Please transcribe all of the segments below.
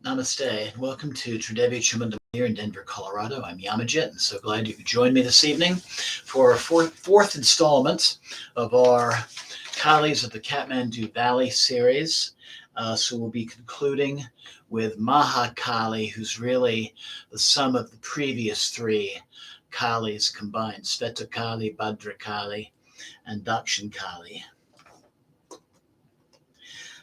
Namaste, and welcome to Tridevi Chamundam here in Denver, Colorado. I'm Yamajit, and so glad you could join me this evening for our fourth installment of our Kalis of the Kathmandu Valley series. So we'll be concluding with Mahakali, who's really the sum of the previous three Kalis combined, Svetakali, Bhadrakali, and Dakshinkali.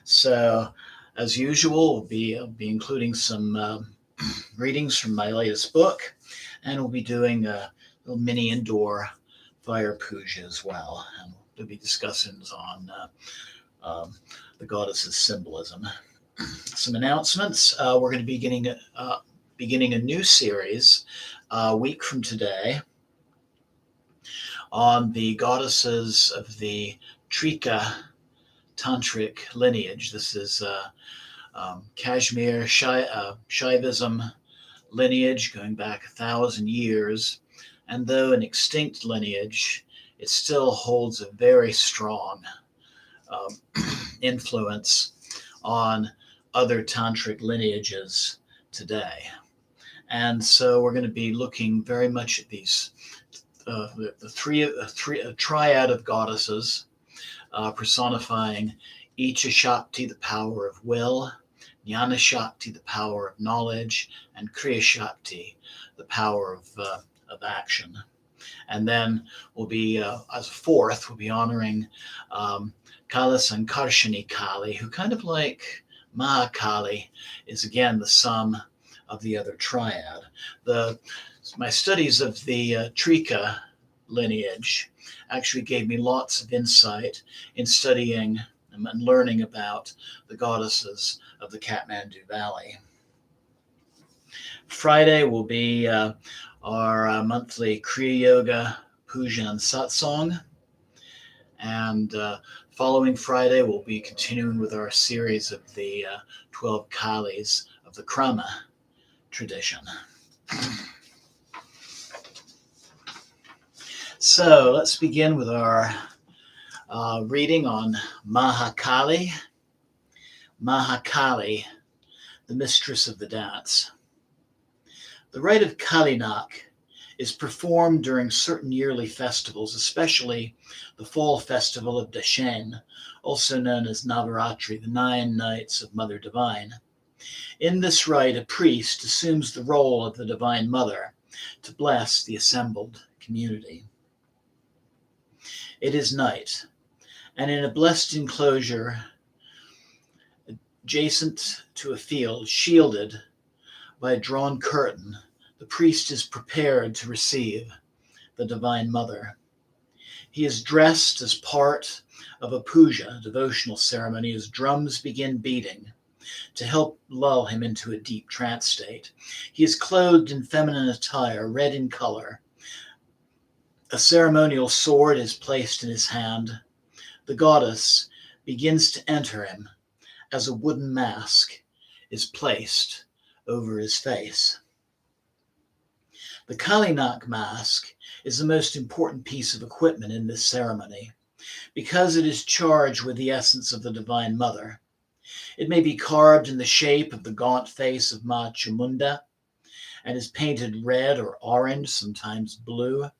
So, as usual, we'll be including some readings from my latest book, and we'll be doing a little mini indoor fire puja as well. And we'll be discussing on the goddess's symbolism. Some announcements. We're going to be beginning a new series a week from today on the goddesses of the Trika Tantric lineage. This is Kashmir Shaivism lineage going back 1,000 years. And though an extinct lineage, it still holds a very strong influence on other tantric lineages today. And so we're going to be looking very much at these a triad of goddesses personifying Icha Shakti, the power of will, Jnana Shakti, the power of knowledge, and Kriya Shakti, the power of action. And then we'll be, as a fourth, we'll be honoring Kala Sankarshini Kali, who kind of like Mahakali is again the sum of the other triad. My studies of the Trika lineage actually gave me lots of insight in studying and learning about the goddesses of the Kathmandu Valley. Friday will be our monthly Kriya Yoga Puja and Satsang. And following Friday, we'll be continuing with our series of the 12 Kalis of the Krama tradition. So let's begin with our reading on Mahakali. Mahakali, the mistress of the dance. The rite of Kalinak is performed during certain yearly festivals, especially the fall festival of Dashen, also known as Navaratri, the 9 nights of Mother Divine. In this rite, a priest assumes the role of the Divine Mother to bless the assembled community. It is night, and in a blessed enclosure adjacent to a field, shielded by a drawn curtain, the priest is prepared to receive the Divine Mother. He is dressed as part of a puja, devotional ceremony, as drums begin beating to help lull him into a deep trance state. He is clothed in feminine attire, red in color. A ceremonial sword is placed in his hand. The goddess begins to enter him as a wooden mask is placed over his face. The Kalinak Mask is the most important piece of equipment in this ceremony because it is charged with the essence of the Divine Mother. It may be carved in the shape of the gaunt face of Ma Chamunda and is painted red or orange, sometimes blue,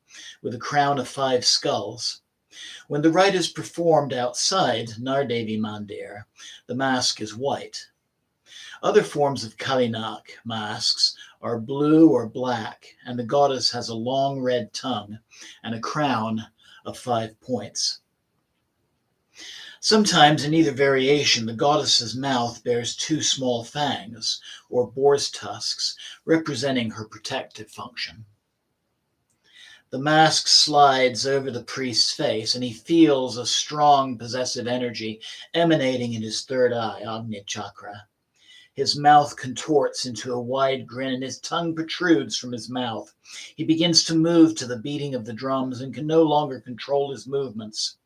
with a crown of 5 skulls. When the rite is performed outside Nardevi Mandir, the mask is white. Other forms of Kalinak masks are blue or black, and the goddess has a long red tongue and a crown of 5 points. Sometimes in either variation, the goddess's mouth bears 2 small fangs, or boar's tusks, representing her protective function. The mask slides over the priest's face, and he feels a strong possessive energy emanating in his third eye, Agni Chakra. His mouth contorts into a wide grin, and his tongue protrudes from his mouth. He begins to move to the beating of the drums and can no longer control his movements.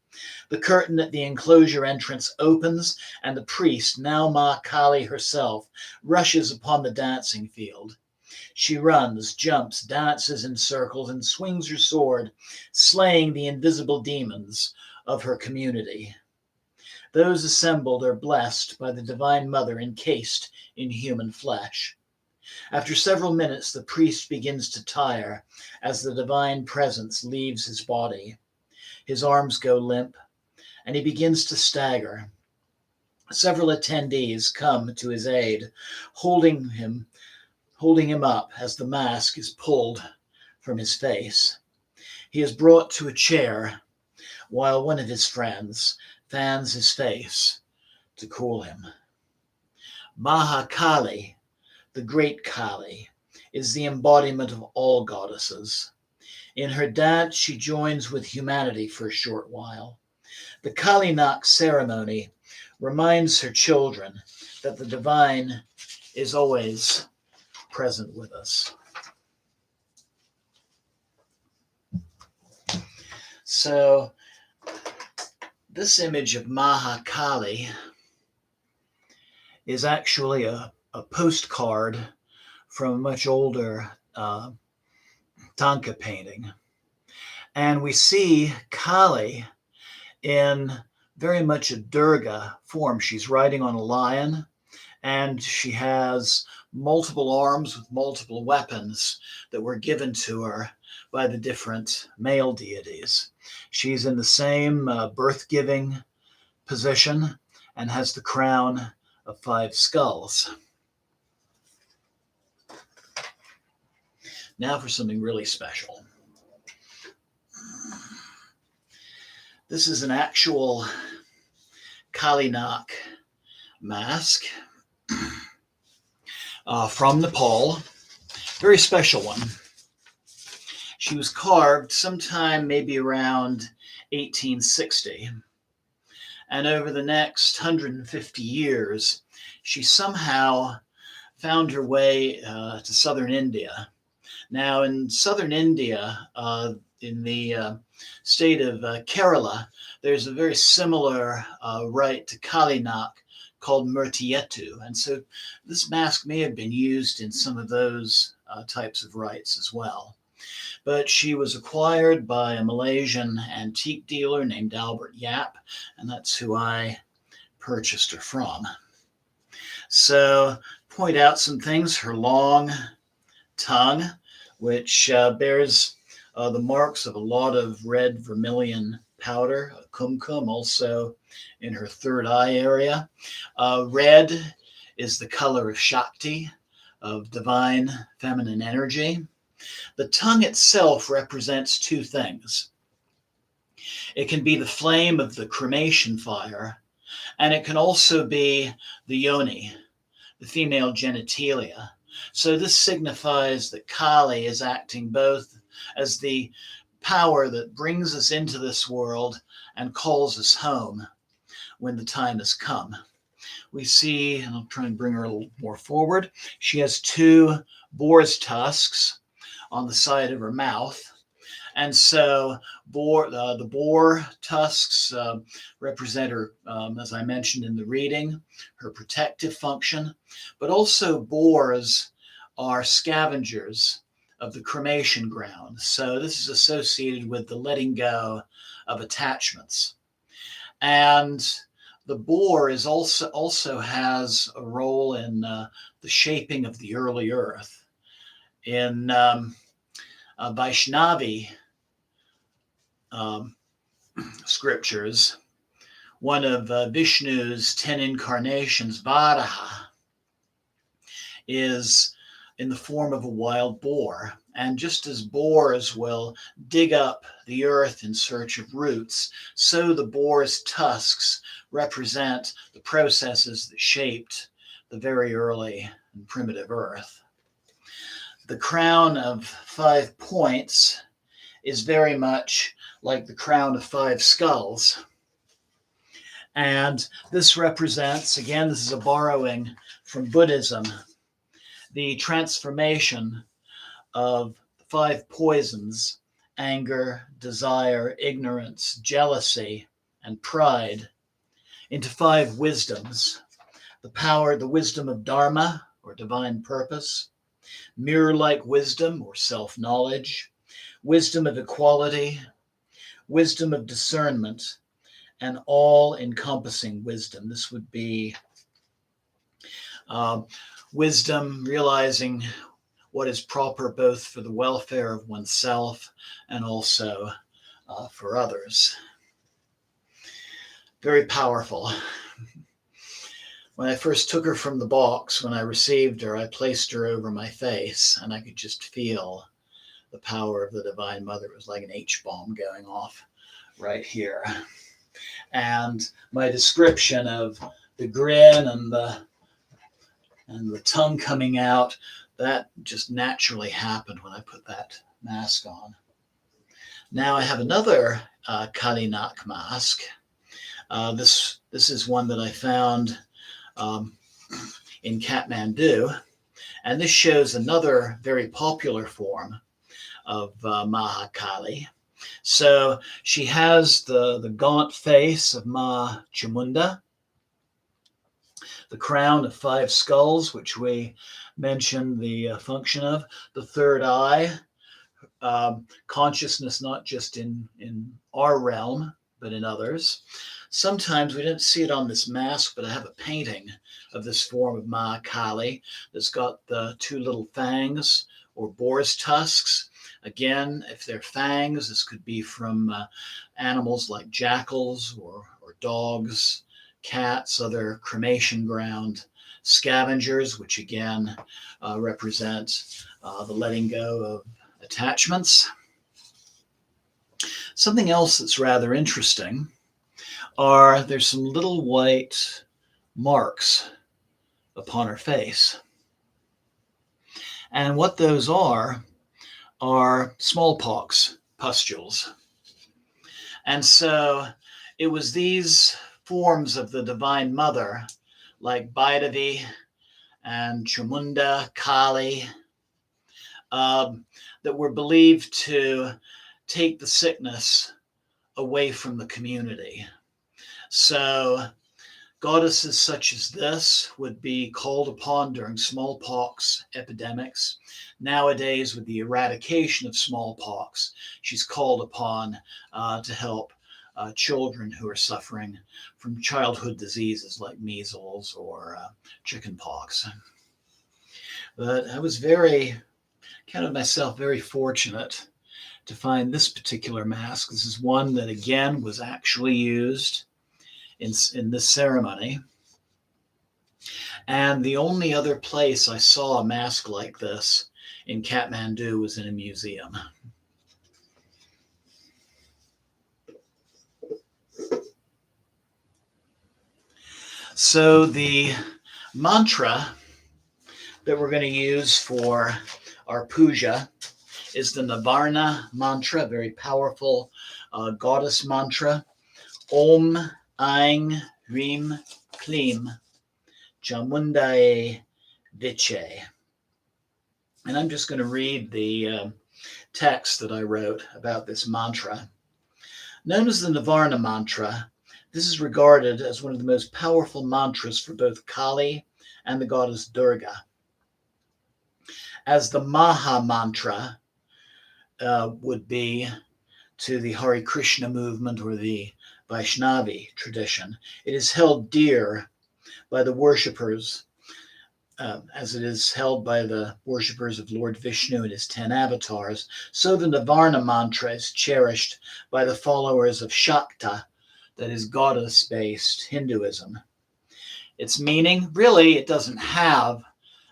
The curtain at the enclosure entrance opens, and the priest, now Mahakali herself, rushes upon the dancing field. She runs, jumps, dances in circles, and swings her sword, slaying the invisible demons of her community. Those assembled are blessed by the Divine Mother encased in human flesh. After several minutes, the priest begins to tire as the divine presence leaves his body. His arms go limp, and he begins to stagger. Several attendees come to his aid, holding him up as the mask is pulled from his face. He is brought to a chair while one of his friends fans his face to cool him. Mahakali, the great Kali, is the embodiment of all goddesses. In her dance, she joins with humanity for a short while. The Kalinak ceremony reminds her children that the divine is always present with us. So, this image of Mahakali is actually a postcard from a much older Tanka painting. And we see Kali in very much a Durga form. She's riding on a lion, and she has multiple arms with multiple weapons that were given to her by the different male deities. She's in the same birth-giving position and has the crown of 5 skulls. Now for something really special. This is an actual Kalinak mask from Nepal. Very special one. She was carved sometime maybe around 1860. And over the next 150 years, she somehow found her way to southern India. Now, in southern India, in the state of Kerala, there's a very similar rite to Kalinak called Murtiyetu. And so this mask may have been used in some of those types of rites as well. But she was acquired by a Malaysian antique dealer named Albert Yap, and that's who I purchased her from. So, point out some things. Her long tongue, which bears the marks of a lot of red vermilion powder, kumkum, also in her third eye area. Red is the color of Shakti, of divine feminine energy. The tongue itself represents 2 things. It can be the flame of the cremation fire, and it can also be the yoni, the female genitalia. So this signifies that Kali is acting both as the power that brings us into this world and calls us home when the time has come. We see, and I'll try and bring her a little more forward, she has 2 boar's tusks on the side of her mouth. And so the boar tusks represent her, as I mentioned in the reading, her protective function, but also boars are scavengers of the cremation ground. So this is associated with the letting go of attachments. And the boar is also has a role in the shaping of the early earth. In Vaishnavi scriptures, one of Vishnu's 10 incarnations, Varaha, is in the form of a wild boar. And just as boars will dig up the earth in search of roots, so the boar's tusks represent the processes that shaped the very early and primitive earth. The crown of 5 points is very much like the crown of 5 skulls. And this represents, again, this is a borrowing from Buddhism, the transformation of 5 poisons, anger, desire, ignorance, jealousy, and pride, into 5 wisdoms. The wisdom of Dharma, or divine purpose, mirror-like wisdom, or self-knowledge, wisdom of equality, wisdom of discernment, and all-encompassing wisdom. This would be wisdom, realizing what is proper both for the welfare of oneself and also for others. Very powerful. When I first took her from the box, when I received her, I placed her over my face, and I could just feel the power of the Divine Mother. It was like an H-bomb going off right here. And my description of the grin and the tongue coming out, that just naturally happened when I put that mask on. Now I have another Kalinak Mask. This is one that I found in Kathmandu, and this shows another very popular form of Mahakali. So she has the gaunt face of Ma Chamunda, the crown of 5 skulls, which we mentioned the function of, the third eye, consciousness not just in our realm, but in others. Sometimes we don't see it on this mask, but I have a painting of this form of Mahakali that's got the 2 little fangs or boar's tusks. Again, if they're fangs, this could be from animals like jackals or dogs, cats, other cremation ground scavengers, which again represent the letting go of attachments. Something else that's rather interesting there's some little white marks upon her face. And what those are smallpox pustules. And so it was these forms of the Divine Mother, like Baidavi and Chamunda, Kali, that were believed to take the sickness away from the community. So goddesses such as this would be called upon during smallpox epidemics. Nowadays, with the eradication of smallpox, she's called upon to help children who are suffering from childhood diseases like measles or chickenpox. But I was counted myself very fortunate to find this particular mask. This is one that, again, was actually used in this ceremony. And the only other place I saw a mask like this in Kathmandu was in a museum. So the mantra that we're going to use for our puja is the Navarna Mantra, a very powerful goddess mantra. Om Aing Rim Klim Chamundaye Viche. And I'm just going to read the text that I wrote about this mantra. Known as the Navarna Mantra, this is regarded as one of the most powerful mantras for both Kali and the goddess Durga. As the Maha Mantra would be to the Hare Krishna movement or the Vaishnavi tradition, it is held dear by the worshippers, as it is held by the worshippers of Lord Vishnu and his 10 avatars. So the Navarna Mantra is cherished by the followers of Shakta, that is goddess-based Hinduism. Its meaning, really, it doesn't have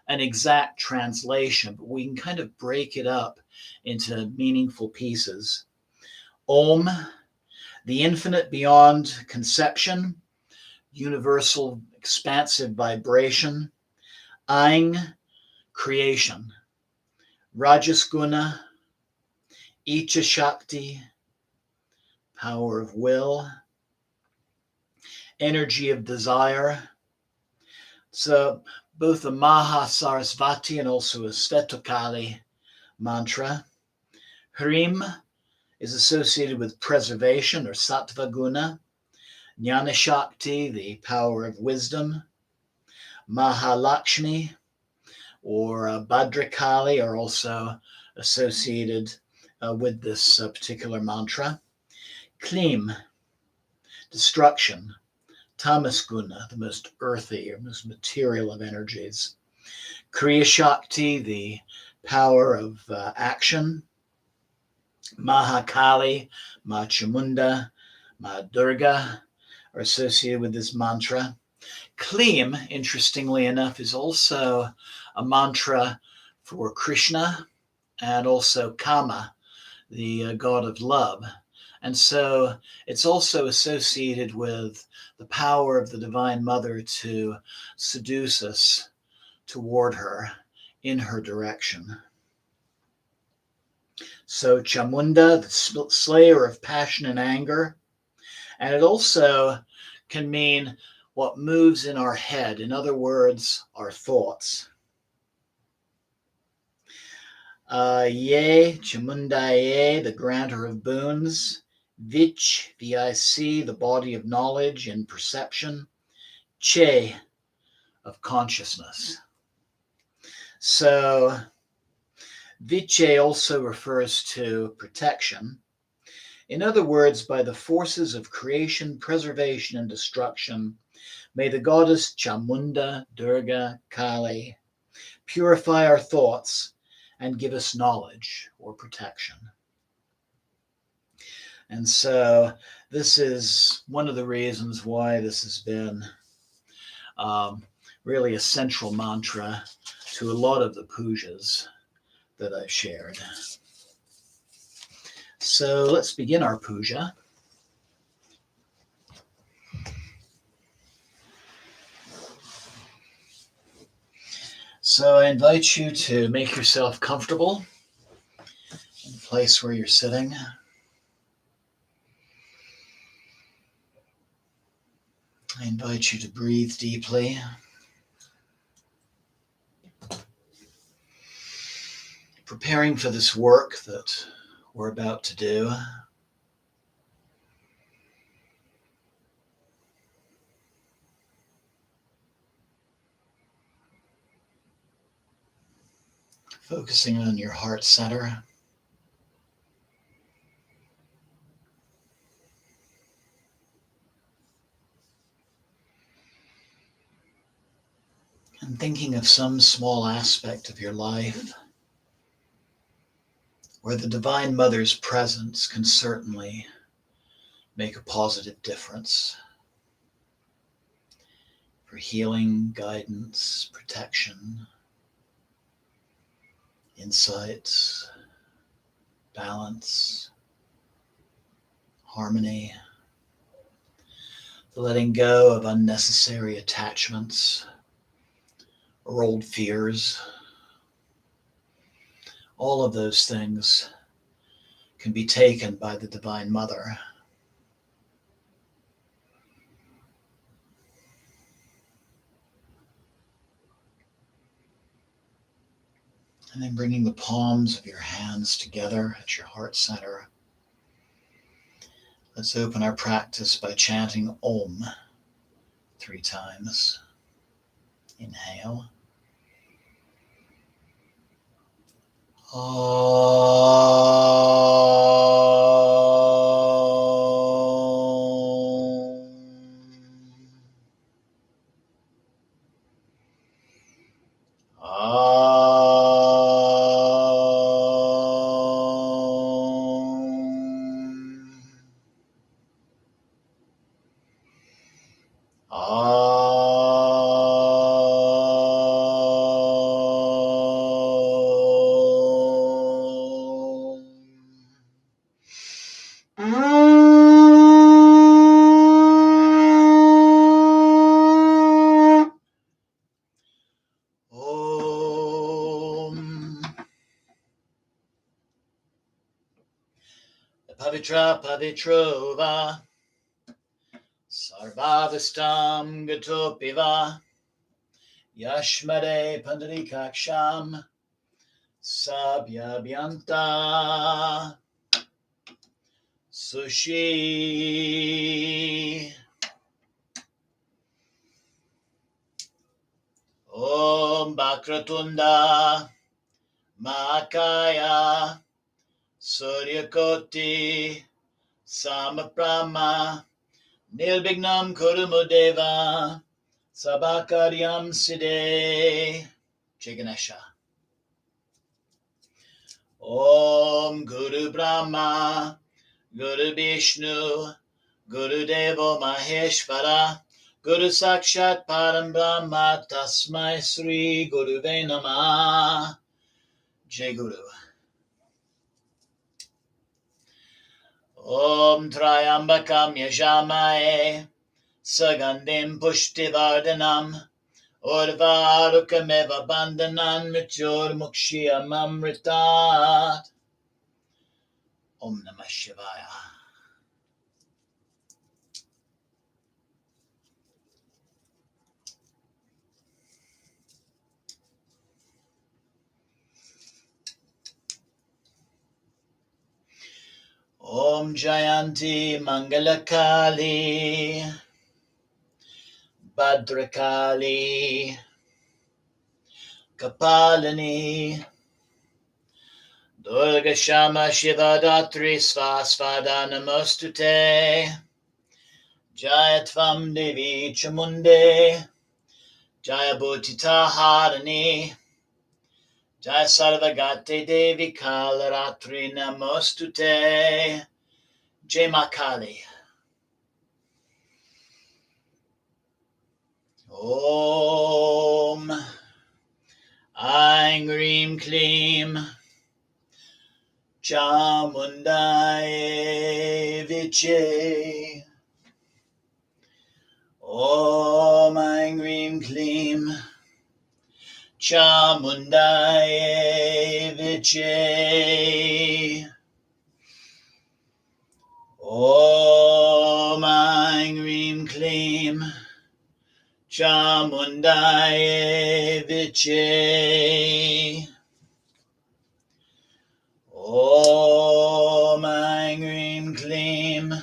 an exact translation, but we can kind of break it up into meaningful pieces. Om, the infinite beyond conception, universal expansive vibration. Aing, creation. Rajasguna, Icha Shakti, power of will. Energy of desire. So both the Maha Sarasvati and also a Svetakali mantra. Hrim is associated with preservation or Sattva Guna. Jnana Shakti, the power of wisdom. Mahalakshmi or Bhadrakali are also associated with this particular mantra. Klim, Destruction, Tamas Guna, the most earthy or most material of energies. Kriya Shakti, the power of action. Mahakali, Ma Chamunda, Ma Durga are associated with this mantra. Kleem, interestingly enough, is also a mantra for Krishna and also Kama, the god of love. And so it's also associated with the power of the Divine Mother to seduce us toward her in her direction. So Chamunda, the slayer of passion and anger. And it also can mean what moves in our head. In other words, our thoughts. Ye, Chamundaye, the grantor of boons. Vich, V-I-C, the body of knowledge and perception. Che, of consciousness. So, Viche also refers to protection. In other words, by the forces of creation, preservation, and destruction, may the goddess Chamunda, Durga, Kali purify our thoughts and give us knowledge or protection. And so this is one of the reasons why this has been really a central mantra to a lot of the pujas that I've shared. So let's begin our puja. So I invite you to make yourself comfortable in the place where you're sitting. I invite you to breathe deeply. Preparing for this work that we're about to do. Focusing on your heart center. And thinking of some small aspect of your life where the Divine Mother's presence can certainly make a positive difference for healing, guidance, protection, insights, balance, harmony, the letting go of unnecessary attachments or old fears. All of those things can be taken by the Divine Mother. And then bringing the palms of your hands together at your heart center. Let's open our practice by chanting Om 3 times. Inhale. Pavitra Pavitrova Sarvadastam Gatopiva Yashmade Pandarikaksham Sabhyabhyanta Sushi Om Bakratunda Mahakaya Suryakoti Samaprama Nirvignam Kurumudeva Sabakaryam Siddhe. Jai Ganesha. Om Guru Brahma Guru Vishnu Guru Devo Maheshvara Guru Sakshat Param Brahma Tasmai Sri Guruve Namah. Jai Guru. Om Trayambakam Yajamaye Sagandim Pushtivardhanam Urvarukam Bandhanan Mrityur Mukshiyam Amritat. Om Namah Shivaya. Om Jayanti Mangalakali Bhadrakali Kapalini Durga Shama Shiva Datri Svasvada Namostute. Jayatvam Devi Chamunde Jaya Bhutita Harani Jaya Sarvagate Devi Kalaratri Namostute. Jai Mahakali. Om Aing Reem Kleem Chamundaye Viche. Om Aing Reem Kleem Chamundaye Viche. Om Aing Reem Kleem Chamundaye Viche. Om Aing Reem Kleem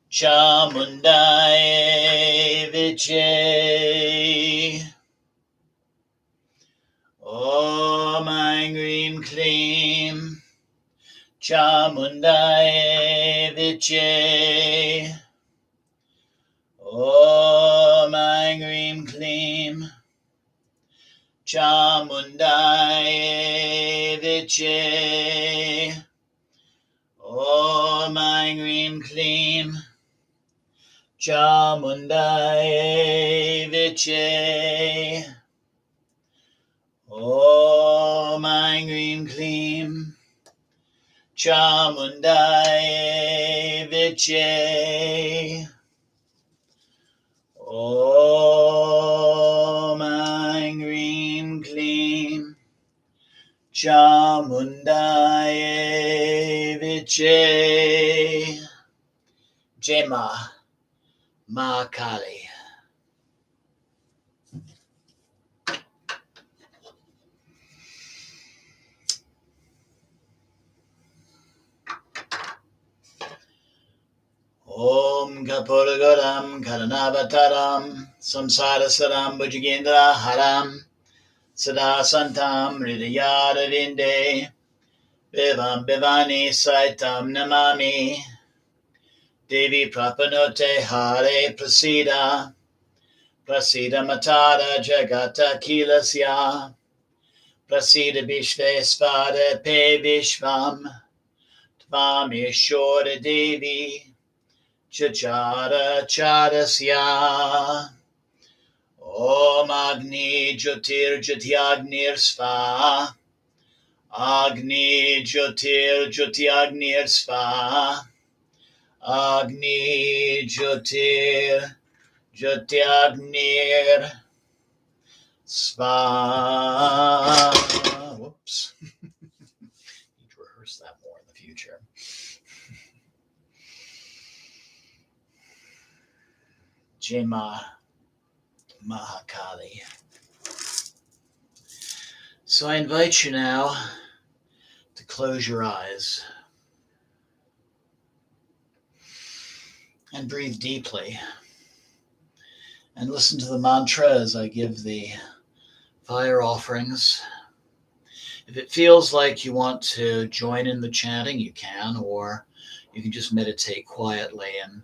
Chamundaye Viche. Om Aing Reem Kleem Chamundaye Viche. Om Aing Reem Kleem Chamundaye Viche. Om Aing Reem Kleem Chamundaye Viche. Om Aing Reem Kleem Chamundaye Viche. Om Aing Reem Kleem Chamundaye Viche. Jai Mahakali. Om Kapuragaram Karanavataram Samsarasaram Bhujagendra Haram Sadasantam Hridayarvinde Vivam Bivani Saitam Namami. Devi Prapanote Hare Prasida Prasida Matara Jagata Kilasya Prasida Vishvesvara Pe Vishvam Tvam Ishora Devi Chachara Charasya. Om Agni Jyotir Jyotiagnir Sva. Agni Jyotir Jyotiagnir Sva. Agni Jyotir Jyotiagnir Sva. Whoops. Need to rehearse that more in the future. Jai Mahakali. So I invite you now to close your eyes and breathe deeply and listen to the mantra as I give the fire offerings. If it feels like you want to join in the chanting, you can, or you can just meditate quietly and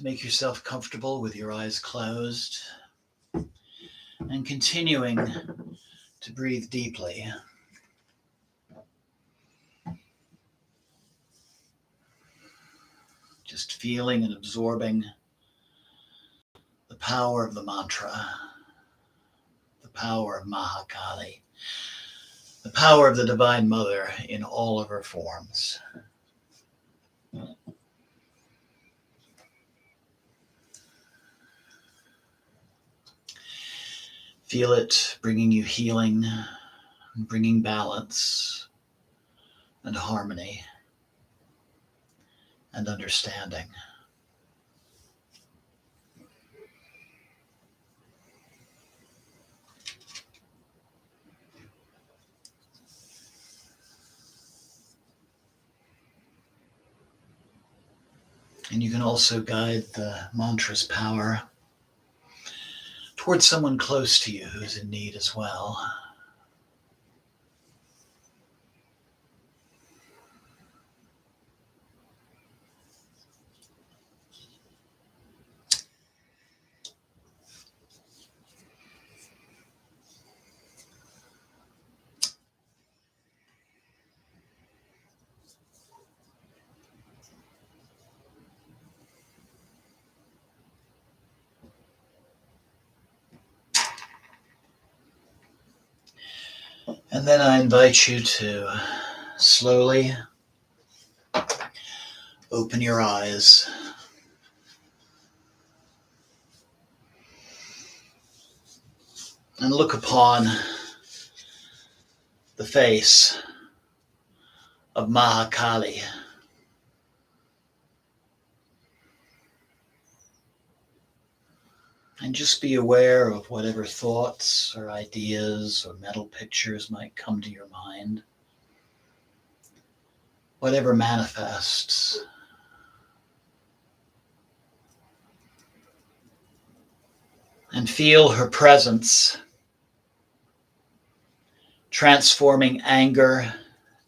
to make yourself comfortable with your eyes closed and continuing to breathe deeply. Just feeling and absorbing the power of the mantra, the power of Mahakali, the power of the Divine Mother in all of her forms. Feel it bringing you healing, bringing balance and harmony and understanding. And you can also guide the mantra's power towards someone close to you who's in need as well. And then I invite you to slowly open your eyes. And look upon the face of Mahakali. And just be aware of whatever thoughts or ideas or mental pictures might come to your mind. Whatever manifests. And feel her presence, transforming anger,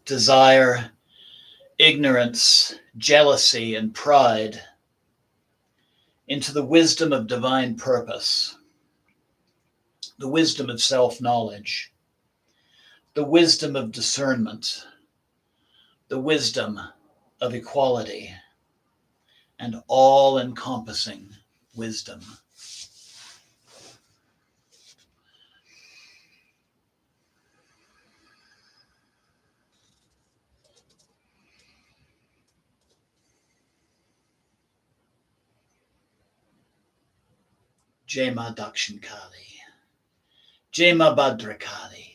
desire, ignorance, jealousy, and pride into the wisdom of divine purpose, the wisdom of self-knowledge, the wisdom of discernment, the wisdom of equality, and all-encompassing wisdom. Jai Ma Dakshin Kali, Jai Ma Bhadrakali,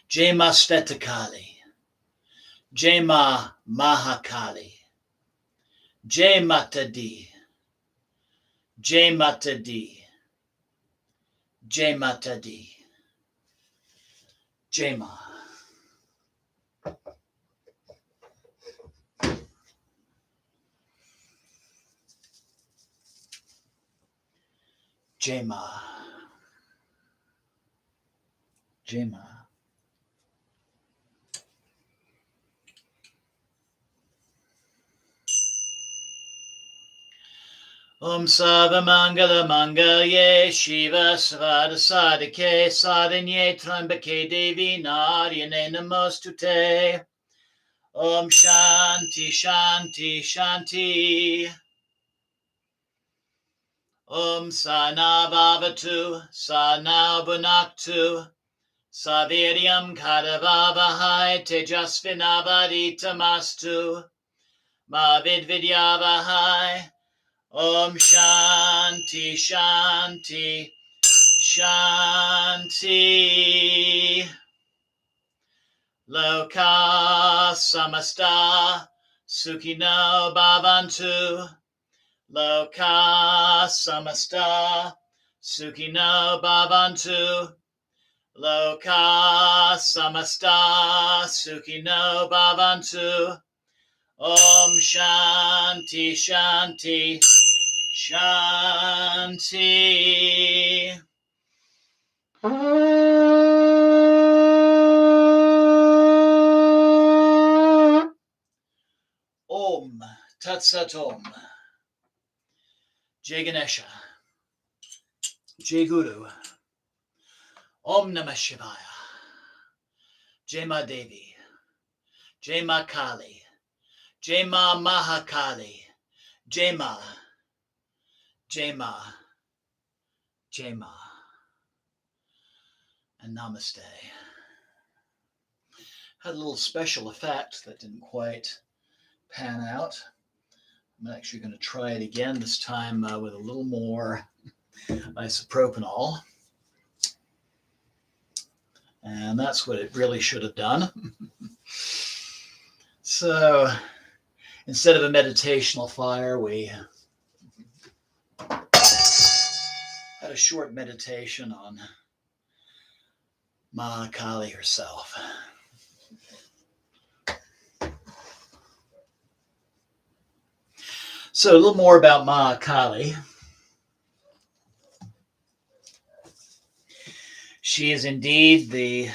Jai Ma Svetakali, Jai Ma Mahakali, Jai Mata Di, Jai Mata Di, Jai Mata Di, Jai Ma. Jai Ma. Jai Ma. Om Sava Mangala Mangalye Shiva Svada Sadike Sadanye Trambake Devi Naryane Namostute. Om Shanti Shanti Shanti. Om Sana Bhavatu Sana Bunaktu Saviryam Kadavavahai Tejasvinavaditamastu Ma Vidvidyavahai. Om Shanti Shanti Shanti. Loka Samasta Sukhino Bhavantu. Loka Samasta Sukhino Bhavantu. Loka Samasta Sukhino Bhavantu. Om Shanti Shanti Shanti. Om Tat Sat Om. Jai Ganesha, Jai Guru, Om Namah Shivaya, Jai Ma Devi, Jai Ma Kali, Jai Ma Mahakali, Jai Ma, Jai Ma, Jai Ma, and Namaste. Had a little special effect that didn't quite pan out. I'm actually going to try it again, this time with a little more isopropanol. And that's what it really should have done. So instead of a meditational fire, we had a short meditation on Mahakali herself. So a little more about Mahakali. She is indeed the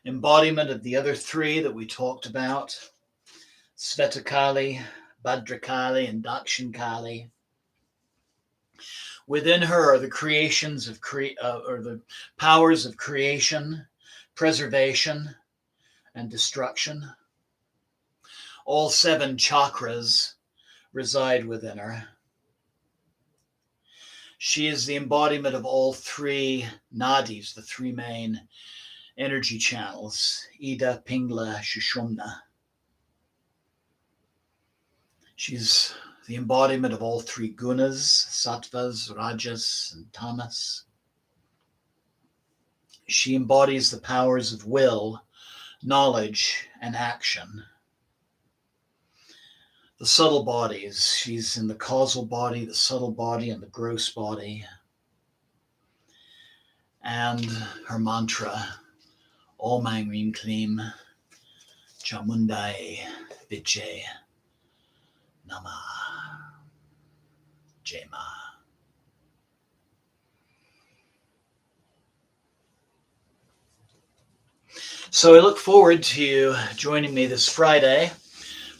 embodiment of the other three that we talked about: Svetakali, Bhadrakali, and Dakshinkali. Within her are the creations of or the powers of creation, preservation, and destruction. All 7 chakras reside within her. She is the embodiment of all 3 nadis, the 3 main energy channels: Ida, Pingla, Shushumna. She's the embodiment of all 3 gunas: sattvas, rajas, and tamas. She embodies the powers of will, knowledge, and action. The subtle bodies: she's in the causal body, the subtle body, and the gross body. And her mantra: Om Aing Reem Kleem Chamundai Viche Nama Jema. So I look forward to you joining me this Friday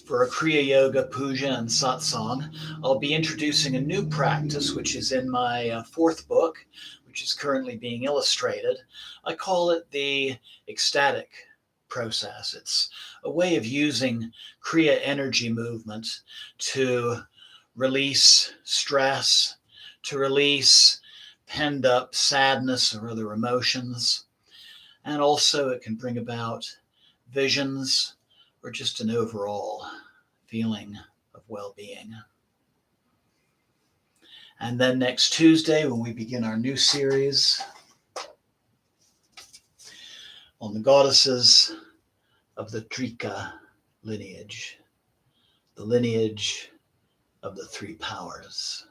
for a Kriya Yoga, Puja, and Satsang. I'll be introducing a new practice, which is in my 4th book, which is currently being illustrated. I call it the Ecstatic Process. It's a way of using Kriya energy movement to release stress, to release penned up sadness or other emotions. And also it can bring about visions or just an overall feeling of well-being. And then next Tuesday, when we begin our new series on the goddesses of the Trika lineage, the lineage of the 3 powers.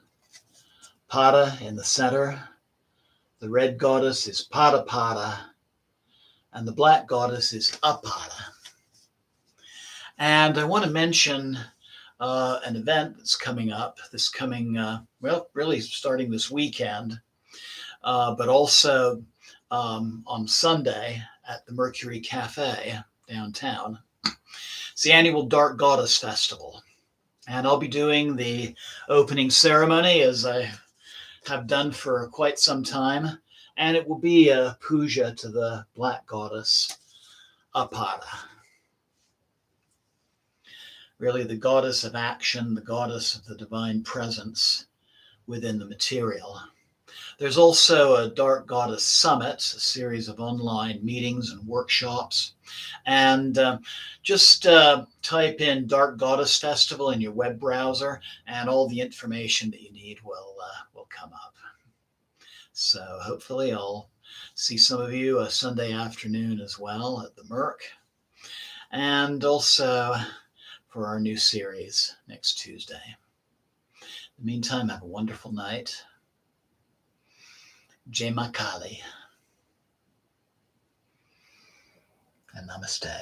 Pada in the center, the red goddess is Pada Pada, and the black goddess is Apada. And I want to mention an event that's coming up, really starting this weekend, but also on Sunday at the Mercury Cafe downtown. It's the annual Dark Goddess Festival. And I'll be doing the opening ceremony, as I have done for quite some time. And it will be a puja to the black goddess, Apada. Really the goddess of action, the goddess of the divine presence within the material. There's also a Dark Goddess Summit, a series of online meetings and workshops. And just type in Dark Goddess Festival in your web browser, and all the information that you need will come up. So hopefully I'll see some of you a Sunday afternoon as well at the Merc. And also for our new series next Tuesday. In the meantime, have a wonderful night. Jai Mahakali and Namaste.